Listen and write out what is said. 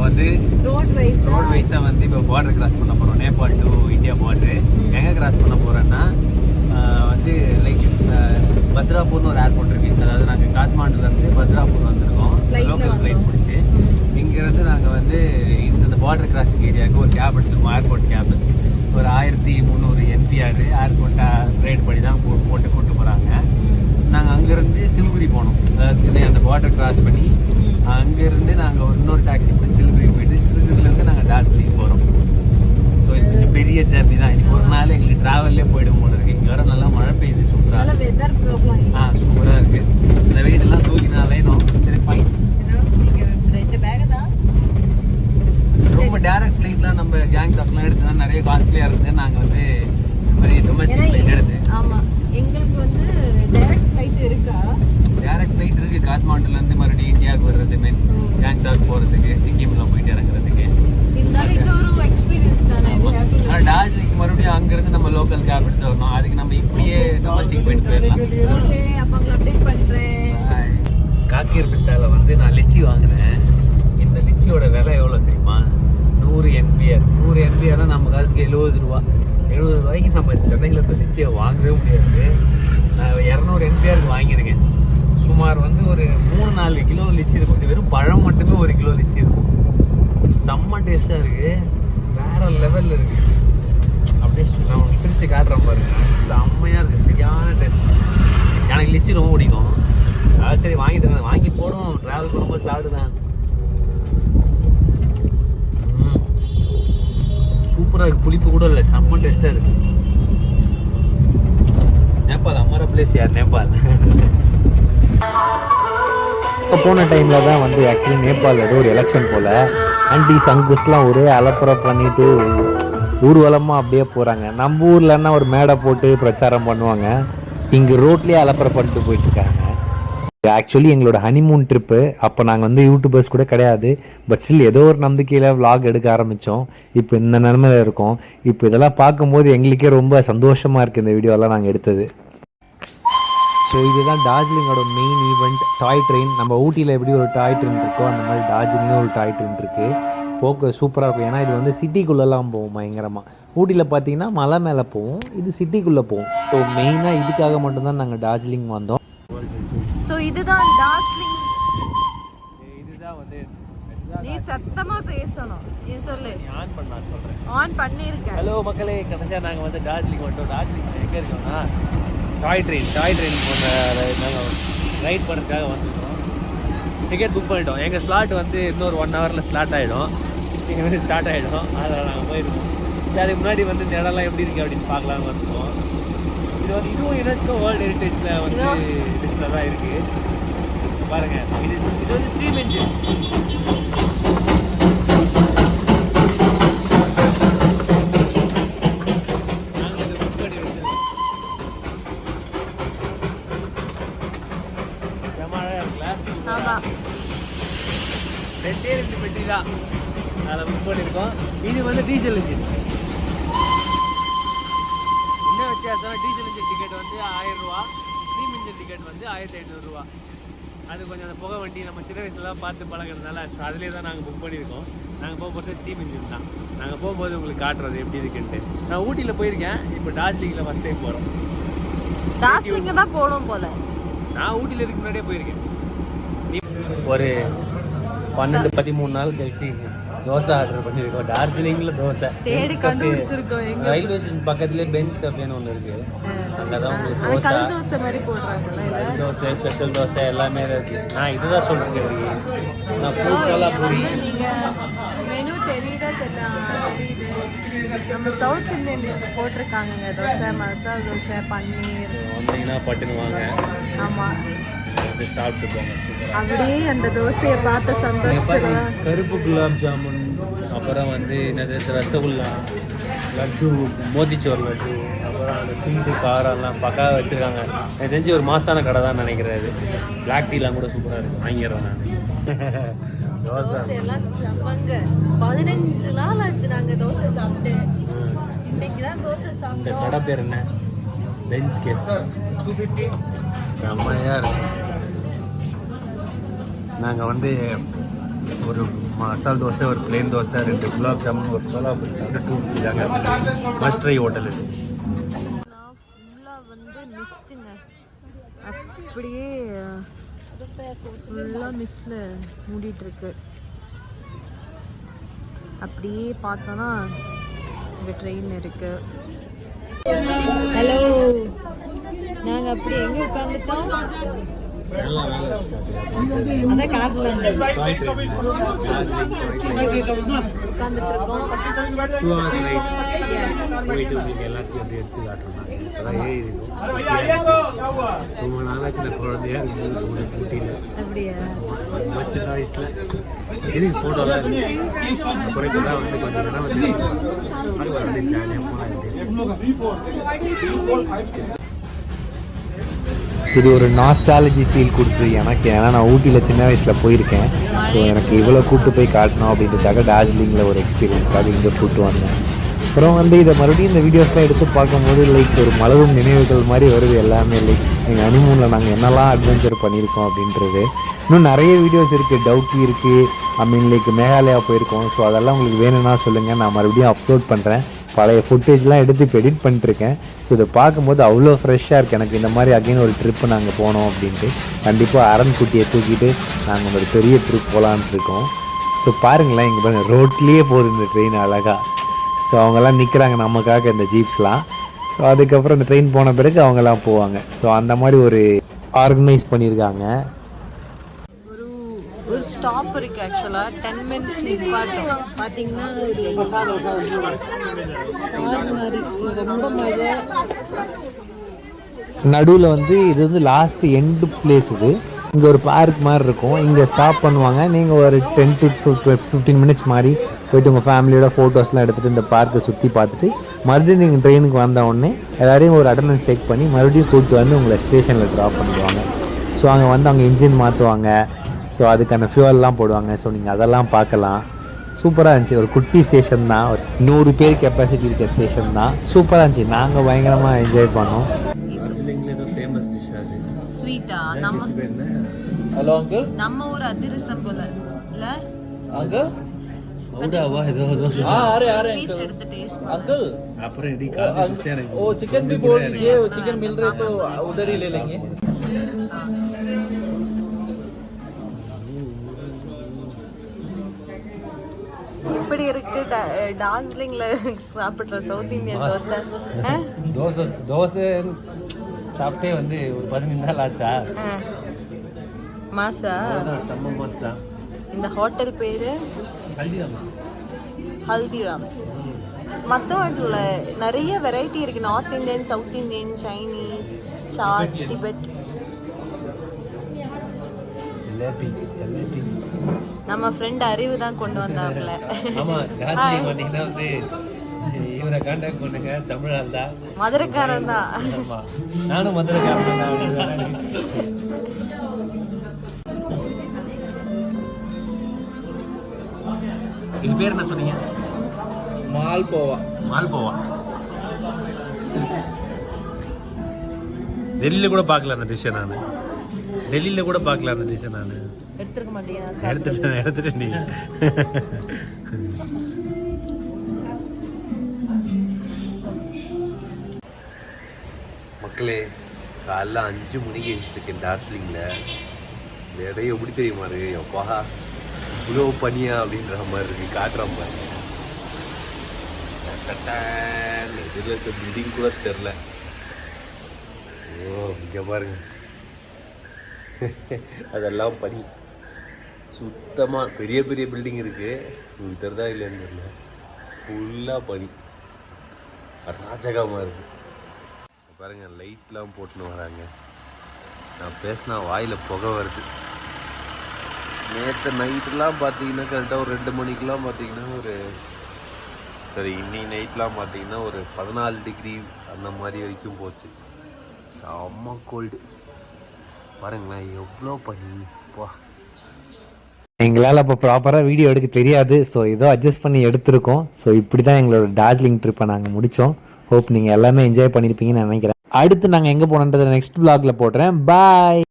வந்து ரோட் வைஸாக வந்து இப்போ பார்டர் கிராஸ் பண்ண போகிறோம். Nepal to India border. எங்கே கிராஸ் பண்ண போகிறோன்னா வந்து லைக் பத்ராப்பூர்னு ஒரு ஏர்போர்ட் இருக்குது. அதாவது நாங்கள் காத்மாண்டுலேருந்து பத்ராப்பூர் வந்திருக்கோம் லோக்கல் ஃப்ளைட் பிடிச்சி. இங்கேருந்து நாங்கள் வந்து இந்த பார்டர் கிராசிங் ஏரியாவுக்கு ஒரு கேப் எடுத்துருக்கோம், ஏர்போர்ட் கேப். ஒரு 1300 NPR ஏர்போர்ட்டை ரைட் பண்ணி தான் போட்டு கொண்டு போகிறாங்க. நாங்கள் அங்கேருந்து சிலிகுரி போனோம். அதாவது அந்த பார்டர் கிராஸ் பண்ணி அங்கேருந்து நாங்கள் இன்னொரு டாக்ஸி போய் சிலிகுரி போயிட்டு சிலிகுரிலேருந்து நாங்கள் டார்ஜிலிங் போகிறோம். ஸோ இது பெரிய ஜர்னி தான். இன்னைக்கு ஒரு நாள் எங்களுக்கு ட்ராவல்லே போயிடும் போல இருக்குது. இங்கே வர நல்லா மழை பெய்யுது, சூப்பராக சூப்பராக இருக்குது. இந்த வெயிட்டெல்லாம் தூக்கினாலே சரி ஃபைன். ரொம்ப டேரக்ட் ஃப்ளைட்லாம் நம்ம கேங்டாக்லாம் எடுத்தா நிறைய காஸ்ட்லியாக இருக்குது. நாங்கள் வந்து இந்த மாதிரி டொமஸ்டிக் ஃப்ளைட் எடுத்து. ஆமாம், எங்களுக்கு வந்து டைரக்ட் ஃப்ளைட் இருக்கா? டைரக்ட் ஃப்ளைட் இருக்குது. காத்மாண்டுலேருந்து மறுபடியும் இந்தியாவுக்கு வர்றது, மீன் கேங்டாக் போகிறதுக்கு, சிக்கிமில் போயிட்டு இறங்குறதுக்கு. இருந்தாலும் இது ஒரு எக்ஸ்பீரியன்ஸ் தானே. டார்ஜிலிங் மறுபடியும் அங்கேருந்து நம்ம லோக்கல் கேப் எடுத்து வரணும். அதுக்கு நம்ம இப்படியே டொமஸ்டிக் போயிட்டு போயிடலாம். ஓகே, அப்போ உங்களை அப்டேட் பண்ணுறேன். காக்கீர்பேட்டாவில் வந்து நான் லிச்சி வாங்கினேன். இந்த லிச்சியோட விலை எவ்வளோ தெரியுமா? 100 NPR. 100 NPRனா நம்ம காசுக்கு 70 ரூபா. 70 ரூபாய்க்கு நம்ம சென்னையில் இப்போ லிச்சியை வாங்கவே முடியாது. நான் 200 NPRக்கு வாங்கியிருக்கேன். சுமார் வந்து ஒரு 3-4 கிலோ லிச்சி இருக்கும். இது வெறும் பழம் மட்டுமே 1 கிலோ லிச்சி இருக்கும். செம்ம டேஸ்ட்டாக இருக்குது, வேறு லெவலில் இருக்குது. அப்படியே நான் உங்களுக்கு பிரித்து காட்டுறேன் பாருங்க, செம்மையாக இருக்குது, சரியான டேஸ்ட். எனக்கு லிச்சி ரொம்ப பிடிக்கும். அதாவது சரி வாங்கிட்டு வாங்கி போடுவோம், ட்ராவல் பண்ணும்போது சாப்பிடுதான். சூப்பராக இருக்குது, புளிப்பு கூட இல்லை, செம்ம டேஸ்ட்டாக இருக்குது. நேபாள் அமர பிளேஸ் யார்? நேபாள். இப்போ போன டைமில் தான் வந்து ஆக்சுவலி நேபாளில் ஏதோ ஒரு எலெக்ஷன் போல் ஆன்டிஸ் அங்குஸ்லாம் ஒரே அலப்பறை பண்ணிவிட்டு ஊர்வலமாக அப்படியே போகிறாங்க. நம்ம ஊர்லன்னா ஒரு மேடை போட்டு பிரச்சாரம் பண்ணுவாங்க, இங்கே ரோட்லேயே அலப்பறை பண்ணிட்டு போயிட்டுருக்காங்க. ஆக்சுவலி எங்களோட ஹனிமூன் ட்ரிப்பு. அப்போ நாங்கள் வந்து யூடியூபர்ஸ் கூட கிடையாது, பட் ஸ்டில் ஏதோ ஒரு நம்பிக்கையில் vlog எடுக்க ஆரம்பித்தோம். இப்போ இந்த நிலமையில் இருக்கோம். இப்போ இதெல்லாம் பார்க்கும்போது எங்களுக்கே ரொம்ப சந்தோஷமாக இருக்குது இந்த வீடியோலாம் நாங்கள் எடுத்தது. ஸோ இதுதான் டார்ஜிலிங்கோட மெயின் ஈவெண்ட், டாய் ட்ரெயின். நம்ம ஊட்டியில் எப்படி ஒரு டாய் ட்ரெயின் இருக்கோ அந்த மாதிரி டார்ஜிலிங்கும் ஒரு டாய் ட்ரெயின் இருக்குது. போக்க சூப்பராக இருக்கும். ஏன்னா இது வந்து சிட்டிக்குள்ளெல்லாம் போகும் பயங்கரமாக. ஊட்டியில் பார்த்தீங்கன்னா மலை மேலே போகும், இது சிட்டிக்குள்ளே போகும். ஸோ மெயினாக இதுக்காக மட்டும்தான் நாங்கள் டார்ஜிலிங் வந்தோம். ஸோ இதுதான் டார்ஜிலிங். இதுதான் வந்து நீ சத்தமாக பேசணும். நீ சொல்லு. ஆன் பண்ண சொல்கிறேன். ஆன் பண்ணியிருக்கேன். ஹலோ மக்களே, கடைசியாக நாங்கள் வந்து டார்ஜிலிங் வந்துட்டோம். டார்ஜிலிங் எங்கே இருக்கோம்னா டாய் ட்ரெயின் போன்ற நாங்கள் ரைட் பண்ணுறதுக்காக வந்துட்டோம். டிக்கெட் புக் பண்ணிட்டோம். எங்கள் ஸ்லாட் வந்து இன்னொரு 1 ஹவரில் ஸ்லாட் ஆகிடும். இங்கே வந்து ஸ்டார்ட் ஆகிடும். அதில் நாங்கள் போயிருக்கோம். சரி, அதுக்கு முன்னாடி வந்து இந்த இடம்லாம் எப்படி இருக்குது அப்படின்னு பார்க்கலான்னு வந்துருக்கோம். இது வந்து இதுவும் யுனெஸ்கோ வேர்ல்டு ஹெரிட்டேஜில் வந்து லிஸ்ட்டில் தான் இருக்குது. பாருங்கள், இது வந்து ஸ்டீம் இன்ஜின். ரெண்டு பெட்டி தான் அதில் புக் பண்ணியிருக்கோம். இது வந்து டீசல் இன்ஜின். என்ன வித்தியாசம்? டீசல் இன்ஜின் டிக்கெட் வந்து 1000 ரூபா, ஸ்டீம் இன்ஜின் டிக்கெட் வந்து 1500 ரூபா. அது கொஞ்சம் அந்த புகை வண்டி நம்ம சின்ன வயசுலலாம் பார்த்து பழகிறதுனால அதிலே தான் நாங்கள் புக் பண்ணியிருக்கோம். நாங்கள் போகும்போது ஸ்டீம் இன்ஜின் தான். நாங்கள் போகும்போது உங்களுக்கு காட்டுறது எப்படி இருக்குன்ட்டு. நான் ஊட்டியில் போயிருக்கேன், இப்போ டார்ஜிலிங்கில் ஃபஸ்ட் டைம் போகிறோம். டார்ஜிலிங்க தான் போகணும் போல. நான் ஊட்டியில் இதுக்கு முன்னாடியே போயிருக்கேன். ஒரு 12-13 நாள் கழிச்சு தோசை ஆர்டர் பண்ணியிருக்கோம். டார்ஜிலிங்கில் தோசை தேடி கண்டுபிடிச்சிருக்கோம். ரயில்வே ஸ்டேஷன் பக்கத்துலேயே பெஞ்ச் கஃபேன்னு ஒன்று இருக்குது. அங்கே தான் உங்களுக்கு கல் தோசை மாதிரி போடுறாங்கல்ல, தோசை, ஸ்பெஷல் தோசை எல்லாமே இருக்குது. நான் இதுதான் சொல்கிறேன். நான் பூக்கெல்லாம் பூரி. மெனு தெரியுது. நம்ம சவுத் இந்தியன் டிஷ் போட்டிருக்காங்க. தோசை, மசாலா தோசை, பன்னீர். வந்தீங்கன்னா பட்டுன்னு வாங்க. ஆமாம், சாப்பிட்டு போங்க. அப்படியே அந்த தோசையை பார்த்த சந்தோஷத்துல கருப்பு குலாப் ஜாமுன், அப்புறம் வந்து என்னது ரசகுல்லா, லட்டு, மோதிச்சோர் லட்டு, அப்புறம் அந்த ஸ்வீட்டு காரெல்லாம் பக்காவாக வச்சுருக்காங்க. எனக்கு தெரிஞ்சு ஒரு மாசான கடை தான் நினைக்கிறேன். இது பிளாக் டீலாம் கூட சூப்பராக இருக்குது, வாங்கிடுறேன் நான். தோசை எல்லாம் சாப்பிடுங்க. 15 நாள் ஆச்சு நாங்கள் தோசை சாப்பிட்டு. இன்னைக்கு தான் தோசை சாப்பிட்டோம். இந்த கடை பேர் என்ன? Benz Cafe. செம்மையாக இருக்கு. நாங்கள் வந்து ஒரு மசால் தோசை, ஒரு பிளேன் தோசை, 2 குலாப் ஜாமுன், ஒரு சோலாபூரி சாப்பிட்டு 2 கொடுத்தாங்க. மஸ்ட் ட்ரை ஹோட்டல் இது. ஃபுல்லாக வந்து மிஸ்ட்டுங்க, அப்படியே ஃபுல்லாக மிஸ்டில் மூடிட்டுருக்கு. அப்படியே பார்த்தோன்னா இங்கே ட்ரெயின் இருக்கு. ஹலோ, நாங்கள் அப்படி எங்கே உட்காந்துட்டோம்? அதான் காட்டலாம் உட்காந்துட்டு இருக்கோம். போயிட்டு உங்களுக்கு எல்லாத்தையும் அப்படியே எடுத்து காட்டுறோம். ரொம்ப நாளாச்சு நான் குழந்தையா இருக்குது ஊட்டியில். அப்படியா? சின்ன வயசுல இது ஃபோட்டோலாம் இருக்கு. குறைக்கெல்லாம் வந்து கொஞ்சம் நேரம் வந்து அப்படியே ஜாலியாக போனாங்க. இது ஒரு நாஸ்டாலஜி ஃபீல் கொடுத்து எனக்கு. ஏன்னா நான் ஊட்டியில் சின்ன வயசில் போயிருக்கேன். ஸோ எனக்கு இவ்வளோ கூப்பிட்டு போய் காட்டணும் அப்படின்றதுக்காக டார்ஜிலிங்கில் ஒரு எக்ஸ்பீரியன்ஸ்க்காக இங்கே கூப்பிட்டு வந்தேன். அப்புறம் வந்து இதை மறுபடியும் இந்த வீடியோஸ்லாம் எடுத்து பார்க்கும்போது லைக் ஒரு மலரும் நினைவுகள் மாதிரி வருது எல்லாமே. லைக் எங்கள் ஹனிமூனில் நாங்கள் என்னெல்லாம் அட்வென்ச்சர் பண்ணியிருக்கோம் அப்படின்றது. இன்னும் நிறைய வீடியோஸ் இருக்குது. டவுக்கி இருக்குது, ஐ மீன் லைக் மேகாலயா போயிருக்கோம். ஸோ அதெல்லாம் உங்களுக்கு வேணும்னா சொல்லுங்கள், நான் மறுபடியும் அப்லோட் பண்ணுறேன். பழைய ஃபுட்டேஜ்லாம் எடுத்து இப்போ எடிட் பண்ணிட்டுருக்கேன். ஸோ இதை பார்க்கும்போது அவ்வளோ ஃப்ரெஷ்ஷாக இருக்குது எனக்கு. இந்த மாதிரி அகைன் ஒரு ட்ரிப்பு நாங்கள் போனோம் அப்படின்ட்டு கண்டிப்பாக அரண்குட்டியை தூக்கிட்டு நாங்கள் ஒரு பெரிய ட்ரிப் போகலான்ட்டு இருக்கோம். ஸோ பாருங்களேன், இங்கே பாருங்கள் ரோட்லேயே போகுது இந்த ட்ரெயின் அழகாக. ஸோ அவங்கெல்லாம் நிற்கிறாங்க நமக்காக இந்த ஜீப்ஸ்லாம். ஸோ அதுக்கப்புறம் இந்த ட்ரெயின் போன பிறகு அவங்கெல்லாம் போவாங்க. ஸோ அந்த மாதிரி ஒரு ஆர்கனைஸ் பண்ணியிருக்காங்க. ஒரு ஸ்டாப் இருக்கு ஆக்சுவலாக 10 minutes நிப்பாட்டும். பார்த்தீங்கன்னா ரொம்ப மழை. நடுவில் வந்து இது வந்து லாஸ்ட் எண்டு பிளேஸ். இது இங்கே ஒரு பார்க் மாதிரி இருக்கும். இங்கே ஸ்டாப் பண்ணுவாங்க. நீங்கள் ஒரு 10 to 15 minutes மாதிரி போய்ட்டு உங்கள் ஃபேமிலியோட ஃபோட்டோஸ்லாம் எடுத்துகிட்டு இந்த பார்க்கை சுற்றி பார்த்துட்டு மறுபடியும் நீங்கள் ட்ரெயினுக்கு வந்த உடனே எல்லாரையும் ஒரு அட்டண்டன்ஸ் செக் பண்ணி மறுபடியும் கூப்பிட்டு வந்து உங்களை ஸ்டேஷனில் ட்ராப் பண்ணிடுவாங்க. ஸோ அங்கே வந்து அவங்க இன்ஜின் மாற்றுவாங்க. ஸோ அதுக்கான ஃபியூவல்லாம் போடுவாங்க. ஸோ நீங்கள் அதெல்லாம் பார்க்கலாம். சூப்பராக இருந்துச்சு. ஒரு குட்டி ஸ்டேஷன் தான், ஒரு 100 பேர் கெப்பாசிட்டி இருக்க ஸ்டேஷன் தான். சூப்பராக இருந்துச்சு. நாங்கள் பயங்கரமாக என்ஜாய் பண்ணோம். ஃபேமஸ் டிஷ் அது ஸ்வீட்டா? ஹலோ அங்கிள், நம்ம ஊர் அதிரசம் போல இல்ல அங்கிள்? औडावा है दो आ रहे पीस எடுத்து டேஸ்ட் अंकल अपर रेडी कर देते हैं वो चिकन भी बोल दीजिए. वो चिकन मिल रहे तो उधर ही ले लेंगे. இப்படி இருக்கு டார்ஜிலிங்ல சாப்பிடுற சவுத் இந்தியன் தோசை. தோசை தோசை சாப்பிட்டே வந்து ஒரு 15 நாள் ஆச்சா. மாசா செம்ம மாஸ் தான். இந்த ஹோட்டல் பேரு ஹல்திராம்ஸ். மற்ற ஹோட்டல்ல நிறைய வெரைட்டி இருக்கு. North Indian, south Indian, Chinese, chaat, Tibet. நம்ம ஃப்ரெண்ட் அறிவு தான் கொண்டு வந்தாப்ல. ஆமா, டார்ஜிலிங் வந்தீங்கன்னா வந்து இவரை கான்டாக்ட் பண்ணுங்க. தமிழால் தான், மதுரைக்காரன் தான். ஆமா, நானும் மதுரைக்காரன் தான். இது பேர் என்ன சொன்னீங்க? மால்போவா. மால்போவா. டெல்லியில கூட பார்க்கல அந்த டிஷ்ஷை நான். டெல்லியில கூட பார்க்கல அந்த டிஷ்ஷை நான். எடுத்துக்க மாட்டேன். எடுத்துட்டேன் நீ. மக்களே, காலைல 5 மணிக்கு எழுந்திருக்கேன் டார்ஜிலிங்கில். நிறைய எப்படி தெரியுமா இருக்கு? அப்பா இவ்வளோ பனியா அப்படின்ற மாதிரி இருக்கு. காட்டுற மாதிரி எதில் இருக்க பில்டிங் கூட தெரில. ஓ, இங்கே பாருங்க, அதெல்லாம் பனி. சுத்தமாக பெரிய பெரிய பில்டிங் இருக்குது. உங்களுக்கு தெரிதா இல்லைன்னு தெரியல. ஃபுல்லாக பனி. ராஜகமாக இருக்குது. பாருங்கள், லைட்லாம் போட்டுன்னு வராங்க. நான் பேசினா வாயில் புகை வருது. நேற்று நைட்டுலாம் பார்த்தீங்கன்னா கரெக்டாக ஒரு 2 மணிக்கெலாம் பார்த்தீங்கன்னா இன்னைக்கு நைட்லாம் பார்த்தீங்கன்னா ஒரு 14 டிகிரி அந்த மாதிரி வரைக்கும் போச்சு. செம்ம கோல்டு. பாருங்களேன் எவ்வளோ பனி. வா, எங்களால் அப்போ ப்ராப்பராக வீடியோ எடுக்க தெரியாது. ஸோ ஏதோ அட்ஜஸ்ட் பண்ணி எடுத்திருக்கோம். ஸோ இப்படி தான் எங்களோட டார்ஜிலிங் ட்ரிப்பை நாங்கள் முடித்தோம். ஹோப் நீங்கள் எல்லாமே என்ஜாய் பண்ணியிருப்பீங்கன்னு நினைக்கிறேன். அடுத்து நாங்கள் எங்கே போனோன்றதை நெக்ஸ்ட் vlogல போடுறேன். பாய்.